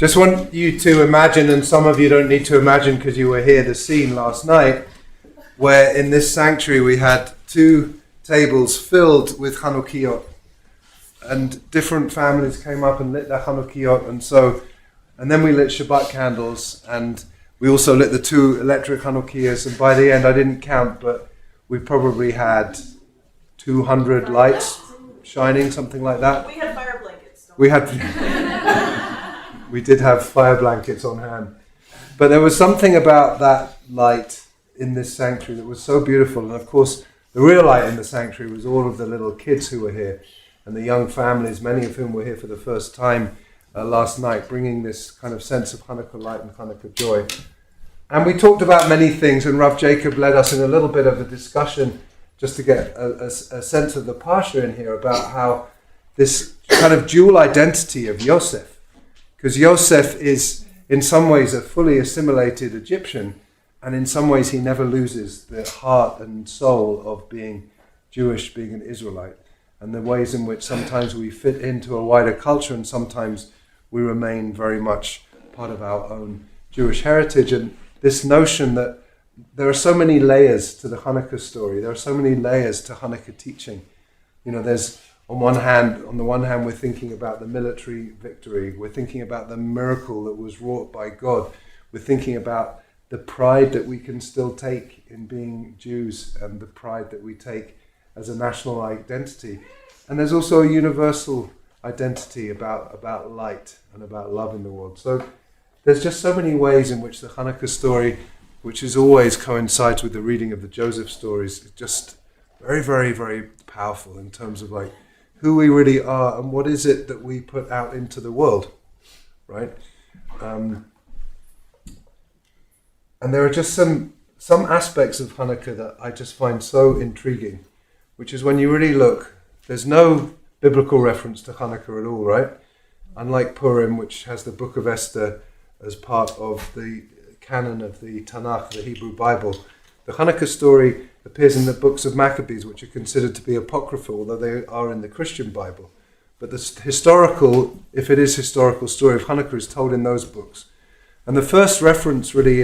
Just want you to imagine, and some of you don't need to imagine because you were here, the scene last night, where in this sanctuary we had 2 tables filled with Chanukiot, and different families came up and lit their Chanukiot, and then we lit Shabbat candles, and we also lit the 2 electric Chanukias, and by the end, I didn't count, but we probably had 200 lights shining, something like that. We had fire blankets. We did have fire blankets on hand. But there was something about that light in this sanctuary that was so beautiful. And of course, the real light in the sanctuary was all of the little kids who were here and the young families, many of whom were here for the first time last night, bringing this kind of sense of Hanukkah light and Hanukkah joy. And we talked about many things, and Rav Jacob led us in a little bit of a discussion just to get a sense of the Parsha in here about how this kind of dual identity of Yosef, because Yosef is in some ways a fully assimilated Egyptian, and in some ways he never loses the heart and soul of being Jewish, being an Israelite, and the ways in which sometimes we fit into a wider culture and sometimes we remain very much part of our own Jewish heritage. And this notion that there are so many layers to the Hanukkah story, there are so many layers to Hanukkah teaching. You know, there's on the one hand, we're thinking about the military victory. We're thinking about the miracle that was wrought by God. We're thinking about the pride that we can still take in being Jews and the pride that we take as a national identity. And there's also a universal identity about light and about love in the world. So there's just so many ways in which the Hanukkah story, which is always coincides with the reading of the Joseph stories, is just very, very, very powerful in terms of like who we really are and what is it that we put out into the world, right? And there are just some aspects of Hanukkah that I just find so intriguing, which is when you really look, there's no biblical reference to Hanukkah at all, right? Unlike Purim, which has the Book of Esther as part of the canon of the Tanakh, the Hebrew Bible, the Hanukkah story appears in the books of Maccabees, which are considered to be apocryphal, although they are in the Christian Bible. But the historical, if it is historical story of Hanukkah, is told in those books. And the first reference really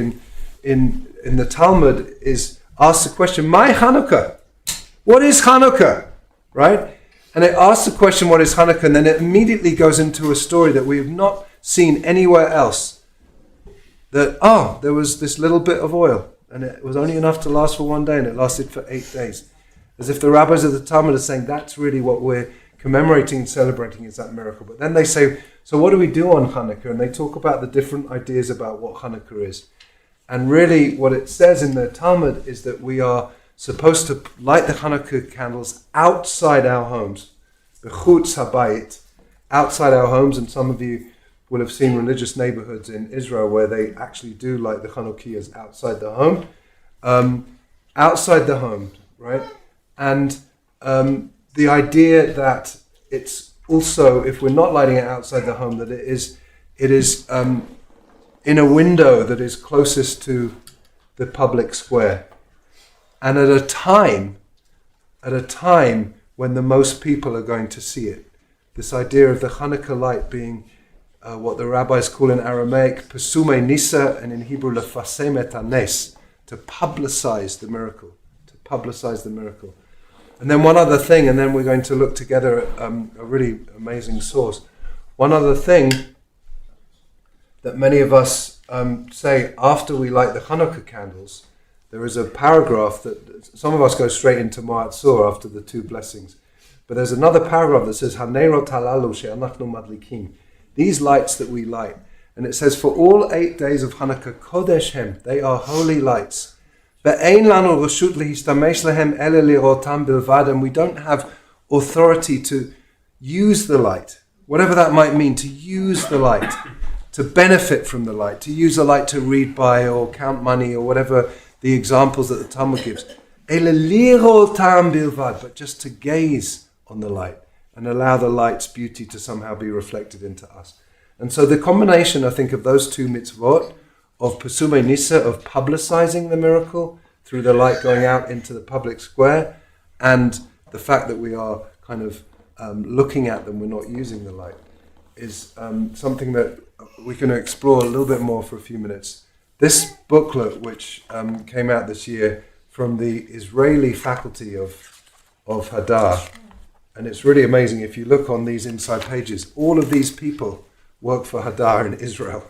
in the Talmud is asks the question, "My Hanukkah? What is Hanukkah?" Right? And it asks the question, "What is Hanukkah?" And then it immediately goes into a story that we have not seen anywhere else. That, there was this little bit of oil, and it was only enough to last for one day, and it lasted for 8 days. As if the rabbis of the Talmud are saying, that's really what we're commemorating and celebrating, is that miracle. But then they say, so what do we do on Hanukkah? And they talk about the different ideas about what Hanukkah is. And really what it says in the Talmud is that we are supposed to light the Hanukkah candles outside our homes, b'chutz habayit, outside our homes. And some of you will have seen religious neighborhoods in Israel where they actually do light the Chanukias outside the home. Outside the home, right? And the idea that it's also, if we're not lighting it outside the home, that it is in a window that is closest to the public square. And at a time when the most people are going to see it. This idea of the Hanukkah light being what the rabbis call in Aramaic Pesume Nisa, and in Hebrew Lefasem et Hanes, to publicize the miracle. And then one other thing, and then we're going to look together at a really amazing source. One other thing that many of us say after we light the Hanukkah candles, there is a paragraph that some of us go straight into Ma'atzor after the 2 blessings. But there's another paragraph that says, Hanerot halalu she'anachnu madlikim. These lights that we light. And it says, for all 8 days of Hanukkah, Kodesh hem, they are holy lights. Ve'ein lanu reshut lehistamesh lehem ele lirotam bilvad, and we don't have authority to use the light, whatever that might mean, to use the light, to benefit from the light, to use the light to read by or count money or whatever the examples that the Talmud gives. Ele lirotam bilvad, but just to gaze on the light and allow the light's beauty to somehow be reflected into us. And so the combination, I think, of those 2 mitzvot, of Pesume Nisa, of publicizing the miracle through the light going out into the public square, and the fact that we are kind of looking at them, we're not using the light, is something that we're going to explore a little bit more for a few minutes. This booklet, which came out this year from the Israeli faculty of Hadar, and it's really amazing. If you look on these inside pages, all of these people work for Hadar in Israel.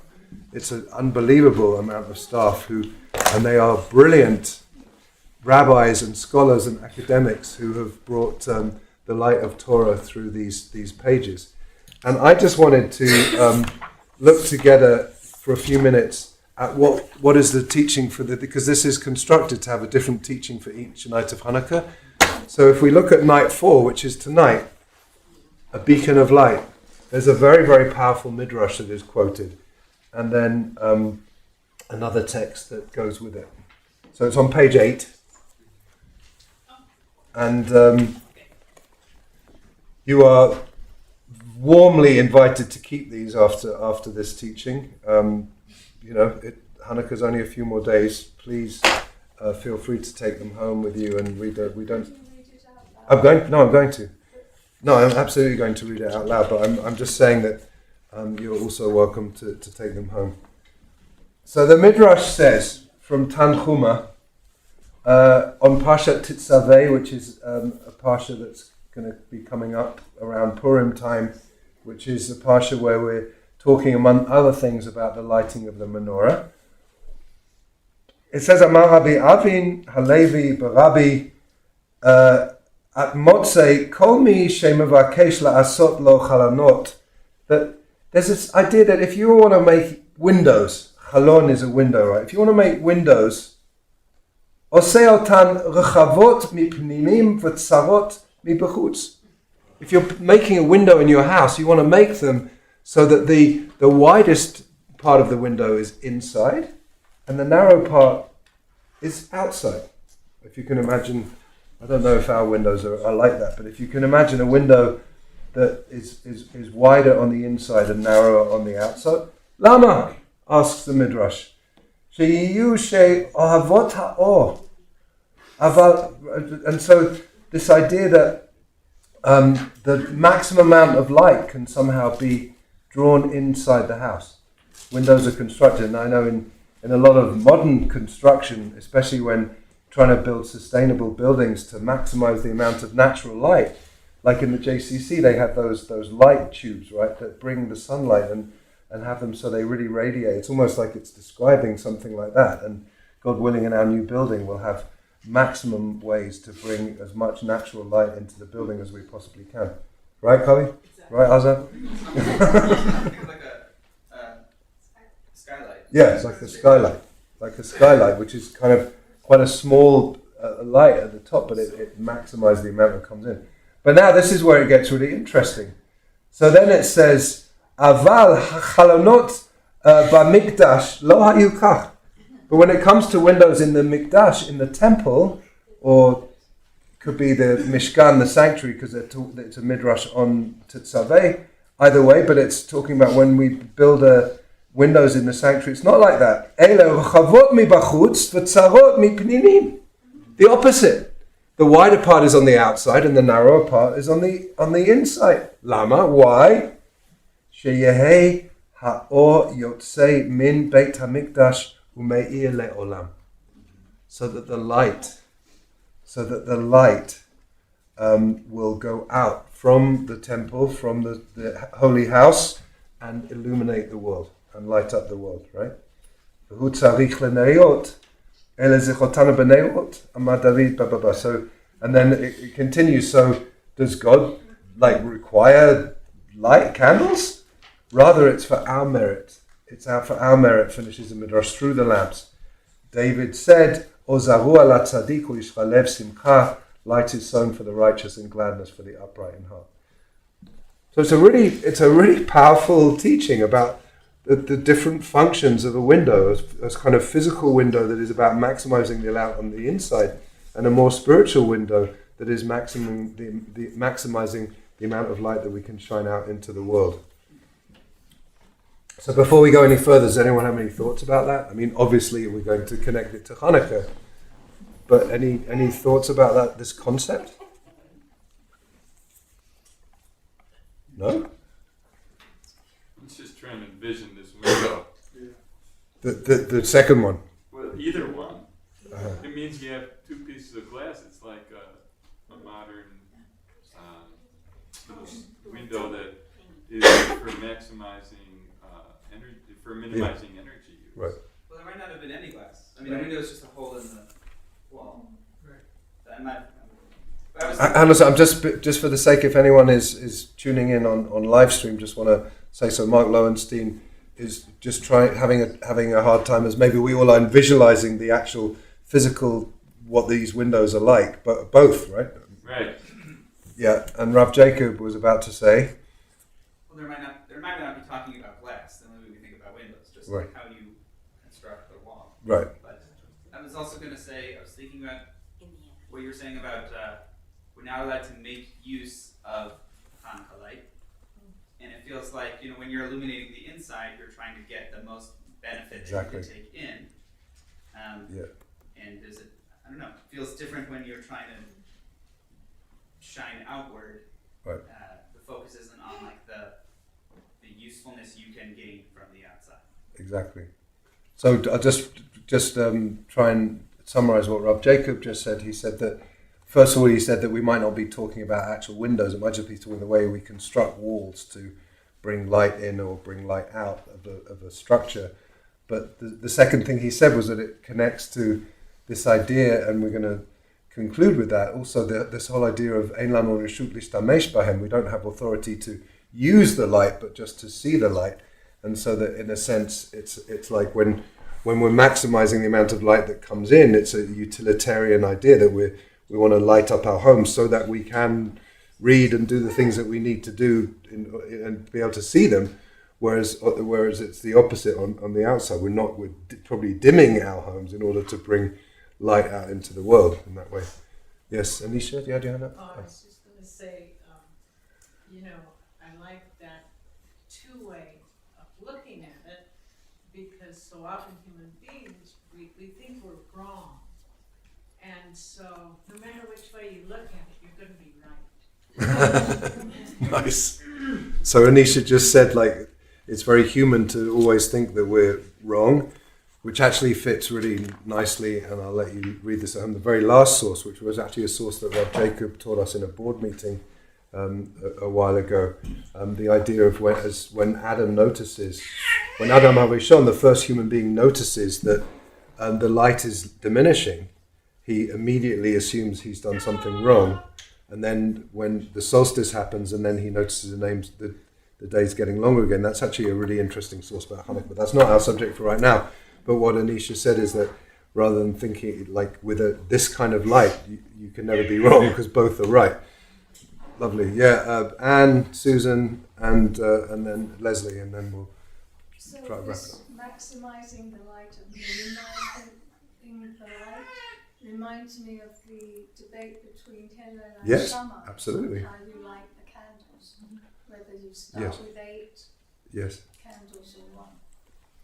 It's an unbelievable amount of staff and they are brilliant rabbis and scholars and academics who have brought the light of Torah through these pages. And I just wanted to look together for a few minutes at what is the teaching because this is constructed to have a different teaching for each night of Hanukkah. So if we look at night 4, which is tonight, a beacon of light, there's a very, very powerful midrash that is quoted, and then another text that goes with it. So it's on page 8, and you are warmly invited to keep these after this teaching. Hanukkah's only a few more days. Please feel free to take them home with you and read it. I'm going to. No, I'm absolutely going to read it out loud, but I'm just saying that you're also welcome to take them home. So the Midrash says from Tanchuma on Parshat Tetzaveh, which is a parsha that's going to be coming up around Purim time, which is a parsha where we're talking, among other things, about the lighting of the menorah. It says, Amar Rabbi Avin Halevi Barabi at Motzei Kol Mi Shemevakesh La'asot Lo Chalanot. That there's this idea that if you want to make windows, chalon is a window, right? If you want to make windows, Osei otan rechavot mipnimim v'tzarot mibechutz. If you're making a window in your house, you want to make them so that the widest part of the window is inside and the narrow part is outside. If you can imagine, I don't know if our windows are like that, but if you can imagine a window that is wider on the inside and narrower on the outside. Lama, asks the Midrash. Sheyiyu she'ohavot ha'or. And so this idea that the maximum amount of light can somehow be drawn inside the house. Windows are constructed, and I know in a lot of modern construction, especially when trying to build sustainable buildings to maximize the amount of natural light, like in the JCC, they have those light tubes, right, that bring the sunlight and have them so they really radiate. It's almost like it's describing something like that. And God willing, in our new building, we'll have maximum ways to bring as much natural light into the building as we possibly can. Right, Kali? Exactly. Right, Azza? Like a skylight. Yeah, it's like a skylight. Like a skylight, which is kind of quite a small light at the top, but it maximizes the amount that comes in. But now this is where it gets really interesting. So then it says, Aval chalonot b'mikdash lo hayu kach. But when it comes to windows in the mikdash, in the temple, or could be the mishkan, the sanctuary, because it's a midrash on Tetzaveh, either way, but it's talking about when we build windows in the sanctuary, it's not like that. Elo chavot mibachutz v'tzarot mipninim. The opposite. The wider part is on the outside and the narrower part is on the inside. Lama? Why? Sheyehei ha'or yotzei min beit hamikdash umeir le'olam. So that the light will go out from the temple, from the holy house, and illuminate the world and light up the world, right? V'hu tzarich le'neot. So, and then it continues. So, does God require light candles? Rather, it's for our merit. For our merit. Finishes the midrash through the lamps. David said, "Ozaru ala tzaddik u'yishchalev simcha." Light is sown for the righteous and gladness for the upright in heart. So it's a really powerful teaching about the different functions of a window, as kind of physical window that is about maximizing the light on the inside, and a more spiritual window that is maximizing the amount of light that we can shine out into the world. So before we go any further, does anyone have any thoughts about that? I mean, obviously we're going to connect it to Hanukkah, but any thoughts about this concept? No? It's just trying to envision this window. The second one. Well, either one. It means you have two pieces of glass. It's like a modern window that is for maximizing energy, for minimizing energy use. Right. Well, there might not have been any glass. I mean, the window is just a hole in the wall. Right. That might. And also, I'm just for the sake, if anyone is tuning in on live stream, just want to say so. Mark Lowenstein is just having a hard time, as maybe we all are, in visualizing the actual physical what these windows are like, but both, right? Right. Yeah, and Rav Jacob was about to say. Well, there might not be talking about glass. Then maybe we think about windows, just right. like how you construct the wall. Right. But I was also going to say, I was thinking about what you were saying about we're now allowed to make use of Hanukkah light, and it feels like, you know, when you're illuminating the inside, you're trying to get the most benefit exactly. that you can take in. Yeah. And is it? I don't know. It feels different when you're trying to shine outward. Right. The focus isn't on like the usefulness you can gain from the outside. Exactly. So I'll just try and summarize what Rav Jacob just said. He said that, first of all, he said that we might not be talking about actual windows. It might just be talking the way we construct walls to bring light in or bring light out of a structure. But the second thing he said was that it connects to this idea, and we're going to conclude with that. Also, this whole idea of Ein lanu reshut lishtamesh bahem. We don't have authority to use the light, but just to see the light. And so that, in a sense, it's like when we're maximizing the amount of light that comes in, it's a utilitarian idea that we want to light up our homes so that we can read and do the things that we need to do and be able to see them. Whereas it's the opposite on the outside. We're probably dimming our homes in order to bring light out into the world in that way. Yes, Anisha, do you have your hand up? I was just going to say, I like that two-way of looking at it, because so often human beings, we think we're wrong. And so no matter which way you look at it, you're going to be right. Nice. So Anisha just said, like, it's very human to always think that we're wrong, which actually fits really nicely, and I'll let you read this at home. The very last source, which was actually a source that Rav Jacob taught us in a board meeting a while ago, the idea of when Adam Harishon, the first human being, notices that the light is diminishing, he immediately assumes he's done something wrong. And then when the solstice happens, and then he notices the day's getting longer again, that's actually a really interesting source about Hanukkah. But that's not our subject for right now. But what Anisha said is that rather than thinking like with this kind of light, you can never be wrong because both are right. Lovely. Yeah, Anne, Susan, and then Leslie, and then we'll try to wrap it up. Maximizing the light and minimizing the light reminds me of the debate between Hillel and Yes, Shammai. absolutely. How you light the candles, whether you start with 8 candles or 1.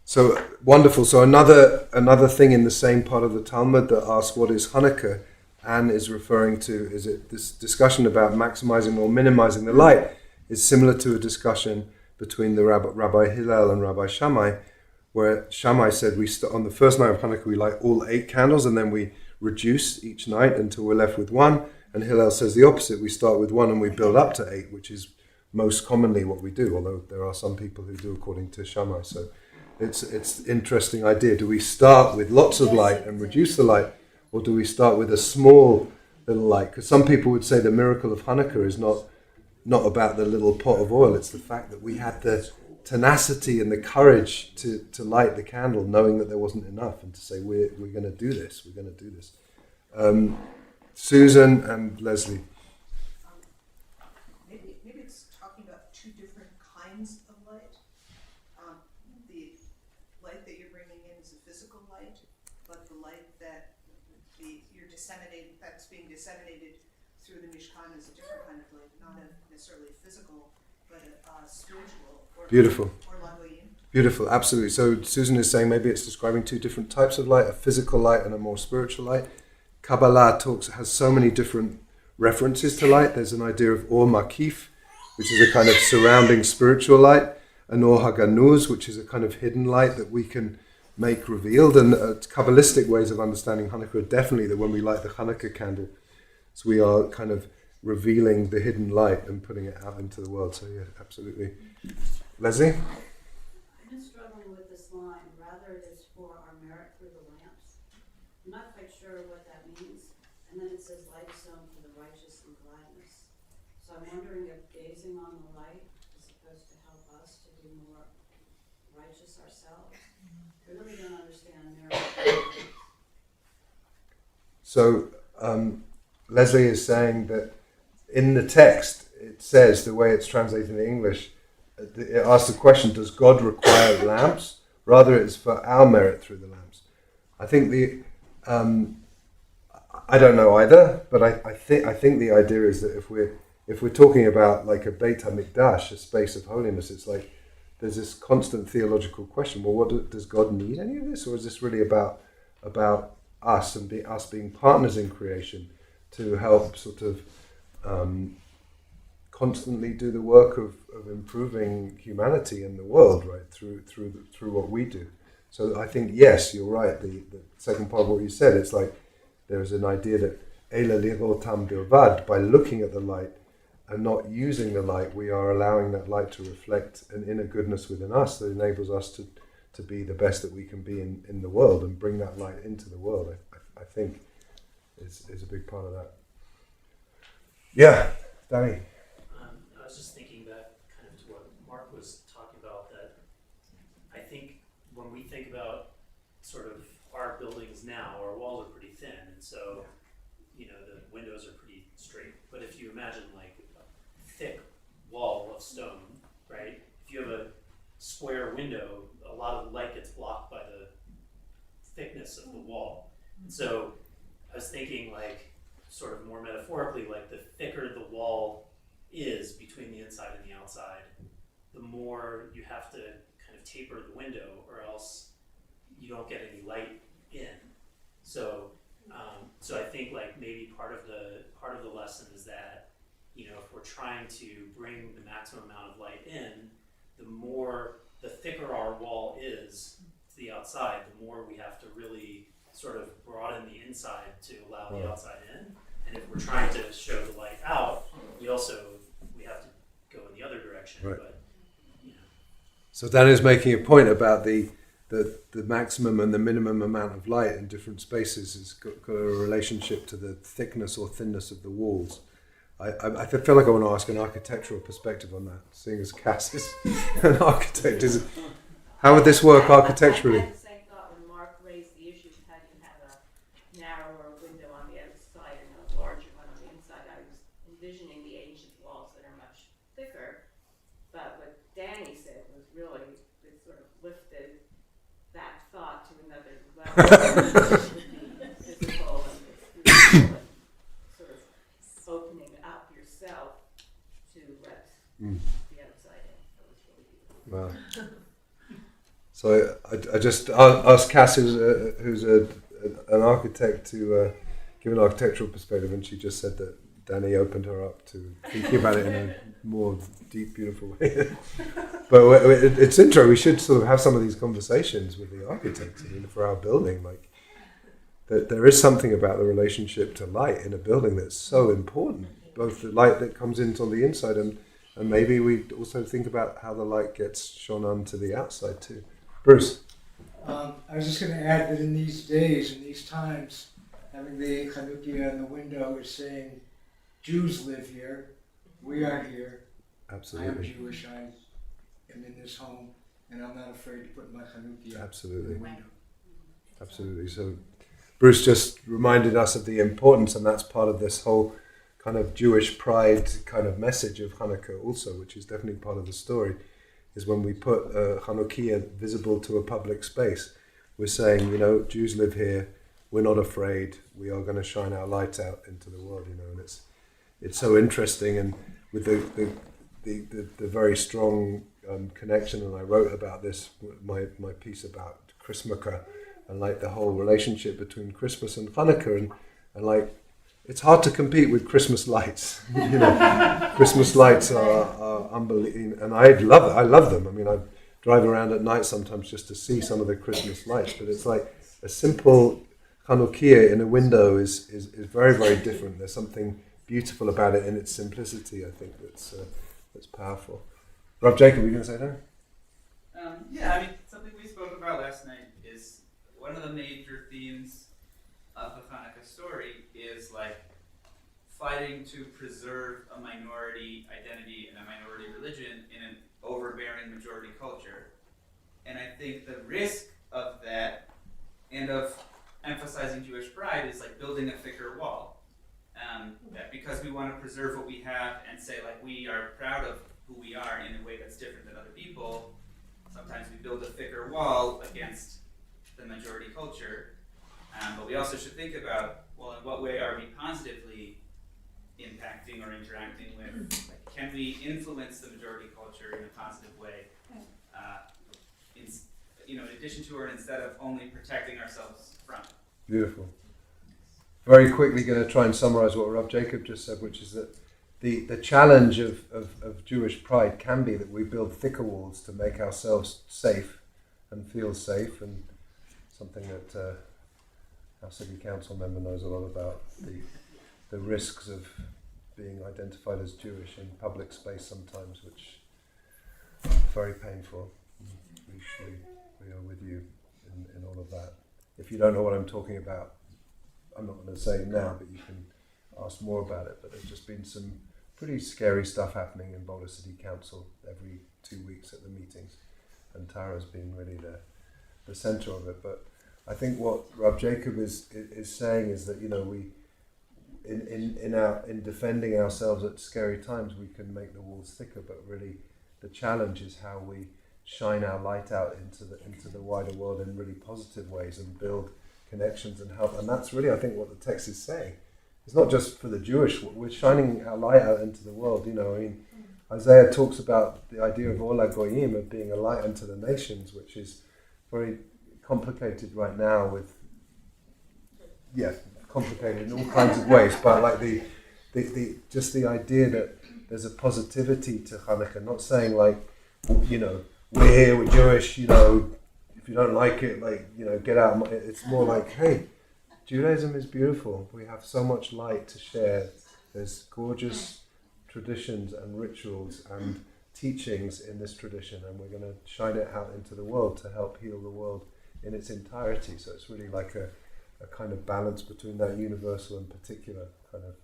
So wonderful. So another thing in the same part of the Talmud that asks what is Hanukkah, Anne is referring to, is it this discussion about maximizing or minimizing the light is similar to a discussion between the Rabbi Hillel and Rabbi Shammai, where Shammai said on the first night of Hanukkah we light all 8 candles and then we reduce each night until we're left with 1. And Hillel says the opposite. We start with 1 and we build up to 8, which is most commonly what we do, although there are some people who do according to Shammai. So it's interesting idea. Do we start with lots of light and reduce the light, or do we start with a small little light? Because some people would say the miracle of Hanukkah is not about the little pot of oil. It's the fact that we had the tenacity and the courage to light the candle, knowing that there wasn't enough, and to say we're going to do this. We're going to do this. Susan and Leslie. Maybe it's talking about 2 different kinds of light. The light that you're bringing in is a physical light, but the light that that's being disseminated through the Mishkan is a different kind of light, not necessarily physical, but a spiritual or Beautiful. Or lagoyim. Beautiful, absolutely. So Susan is saying maybe it's describing 2 different types of light, a physical light and a more spiritual light. Kabbalah has so many different references to light. There's an idea of Or Makif, which is a kind of surrounding spiritual light. an Or HaGanuz, which is a kind of hidden light that we can make revealed. And Kabbalistic ways of understanding Hanukkah are definitely that when we light the Hanukkah candle, so we are kind of revealing the hidden light and putting it out into the world. So yeah, absolutely. Leslie? I've been struggling with this line, rather it is for our merit through the lamps. I'm not quite sure what that means. And then it says light sown for the righteous and gladness. So I'm wondering if gazing on the light is supposed to help us to be more righteous ourselves. I really don't understand merit through the lamps. So Leslie is saying that in the text, it says, the way it's translated in English, it asks the question, does God require lamps? Rather, it's for our merit through the lamps. I think I don't know either, but I think the idea is that if we're talking about like a Beit HaMikdash, a space of holiness, it's like there's this constant theological question. Well, does God need any of this, or is this really about us and us being partners in creation to help sort of constantly do the work of improving humanity in the world, right? Through what we do. So I think yes, you're right. The second part of what you said, it's like there is an idea that Eila lirotam bilvad, by looking at the light and not using the light, we are allowing that light to reflect an inner goodness within us that enables us to be the best that we can be in the world and bring that light into the world. I think is a big part of that. Yeah, Danny. I was just thinking back kind of to what Mark was talking about, that I think when we think about sort of our buildings now, our walls are pretty thin, and so, you know, the windows are pretty straight. But if you imagine like a thick wall of stone, right? If you have a square window, a lot of the light gets blocked by the thickness of the wall. And so I was thinking, like, sort of more metaphorically, like the thicker the wall is between the inside and the outside, the more you have to kind of taper the window, or else you don't get any light in. So, so I think like maybe part of the lesson is that, you know, if we're trying to bring the maximum amount of light in, the thicker our wall is to the outside, the more we have to really sort of broaden the inside to allow the outside in. And if we're trying to show the light out, we have to go in the other direction. Right. But, you know. So Dan is making a point about the maximum and the minimum amount of light in different spaces has got a relationship to the thickness or thinness of the walls. I feel like I want to ask an architectural perspective on that, seeing as Cass is an architect. How would this work architecturally? I had the same thought when Mark raised the issue of how you have a narrower window on the outside and a larger one on the inside. I was envisioning the ancient walls that are much thicker, but what Danny said was really, it sort of lifted that thought to another level. Physical and spiritual, and sort of opening up yourself to let the outside in. That was really beautiful. Wow. So I just asked Cass, who's an architect, to give an architectural perspective, and she just said that Danny opened her up to thinking about it in a more deep, beautiful way. But it's interesting. We should sort of have some of these conversations with the architects. I mean, for our building, like that there is something about the relationship to light in a building that's so important. Both the light that comes in on the inside, and maybe we also think about how the light gets shone onto the outside too. Bruce. I was just going to add that in these days, in these times, having the Chanukia in the window is saying, Jews live here, we are here. Absolutely. I am Jewish, I am in this home, and I'm not afraid to put my Chanukia Absolutely. in the window. Absolutely. So Bruce just reminded us of the importance, and that's part of this whole kind of Jewish pride kind of message of Hanukkah also, which is definitely part of the story, is when we put Chanukia visible to a public space. We're saying, you know, Jews live here, we're not afraid, we are going to shine our light out into the world, you know, and it's so interesting, and with the very strong connection, and I wrote about this, my piece about Chrismukkah, and like the whole relationship between Christmas and Hanukkah, and like it's hard to compete with Christmas lights. Christmas lights are unbelievable, and I love them. I mean, I drive around at night sometimes just to see some of the Christmas lights, but it's like a simple Chanukiah in a window is very, very different. There's something beautiful about it in its simplicity, I think, that's powerful. Rob Jacob, were you going to say that? Yeah, I mean, something we spoke about last night is one of the major themes of the Hanukkah story is like fighting to preserve a minority identity and a minority religion in an overbearing majority culture. And I think the risk of that and of emphasizing Jewish pride is like building a thicker wall. That because we want to preserve what we have and say like we are proud of who we are in a way that's different than other people, sometimes we build a thicker wall against the majority culture. But we also should think about, well, in what way are we positively impacting or interacting with? Like, can we influence the majority culture in a positive way? In addition to or instead of only protecting ourselves from it. Beautiful. Very quickly going to try and summarize what Rob Jacob just said, which is that the challenge of Jewish pride can be that we build thicker walls to make ourselves safe and feel safe, and something that our city council member knows a lot about, the risks of being identified as Jewish in public space sometimes, which is very painful. We are with you in all of that. If you don't know what I'm talking about, I'm not going to say now, but you can ask more about it. But there's just been some pretty scary stuff happening in Boulder City Council every 2 weeks at the meetings, and Tara's been really the centre of it. But I think what Rob Jacob is saying is that we in defending ourselves at scary times, we can make the walls thicker, but really the challenge is how we shine our light out into the wider world in really positive ways and build connections and help. And that's really, I think, what the text is saying. It's not just for the Jewish, we're shining our light out into the world. Isaiah talks about the idea of Ola Goyim, of being a light unto the nations, which is very complicated right now complicated in all kinds of ways, but like the just the idea that there's a positivity to Hanukkah, not saying like, we're here, we're Jewish, if you don't like it, get out. It's more like, hey, Judaism is beautiful. We have so much light to share. There's gorgeous traditions and rituals and teachings in this tradition, and we're going to shine it out into the world to help heal the world in its entirety. So it's really like a kind of balance between that universal and particular kind of.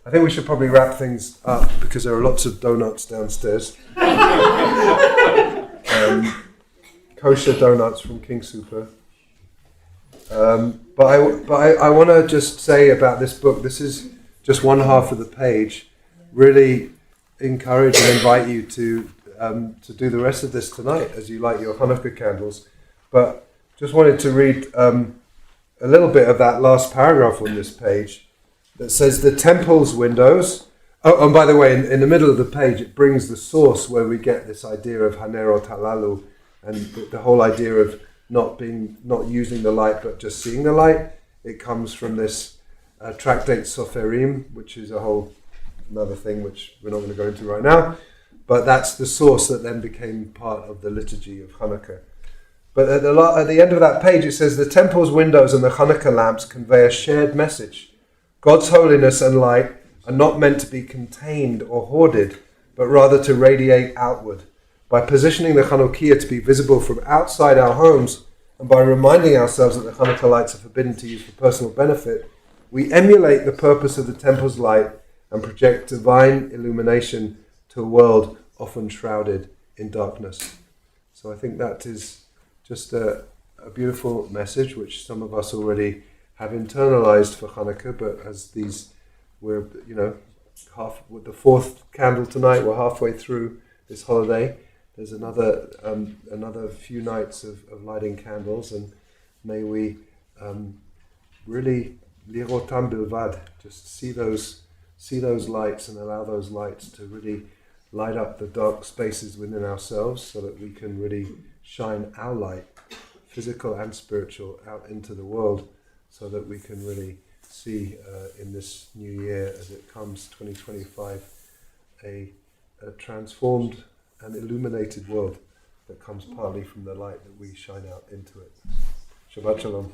I think we should probably wrap things up because there are lots of donuts downstairs. Kosher donuts from King Super. But I want to just say about this book, this is just one half of the page. Really encourage and invite you to do the rest of this tonight as you light your Hanukkah candles. But just wanted to read a little bit of that last paragraph on this page that says the temple's windows. Oh, and by the way, in the middle of the page, it brings the source where we get this idea of Hanerot Halalu and the whole idea of not using the light but just seeing the light. It comes from this tractate Soferim, which is another thing which we're not going to go into right now, but that's the source that then became part of the liturgy of Hanukkah. But at the end of that page it says the temple's windows and the Hanukkah lamps convey a shared message. God's holiness and light are not meant to be contained or hoarded, but rather to radiate outward. By positioning the Chanukiah to be visible from outside our homes, and by reminding ourselves that the Hanukkah lights are forbidden to use for personal benefit, we emulate the purpose of the temple's light and project divine illumination to a world often shrouded in darkness. So I think that is just a beautiful message, which some of us already have internalized for Hanukkah, but as we're with the fourth candle tonight, we're halfway through this holiday. There's another few nights of lighting candles, and may we really lirotam bilvad, just see those lights and allow those lights to really light up the dark spaces within ourselves, so that we can really shine our light, physical and spiritual, out into the world, so that we can really see in this new year as it comes, 2025, a transformed and illuminated world that comes partly from the light that we shine out into it. Shabbat Shalom.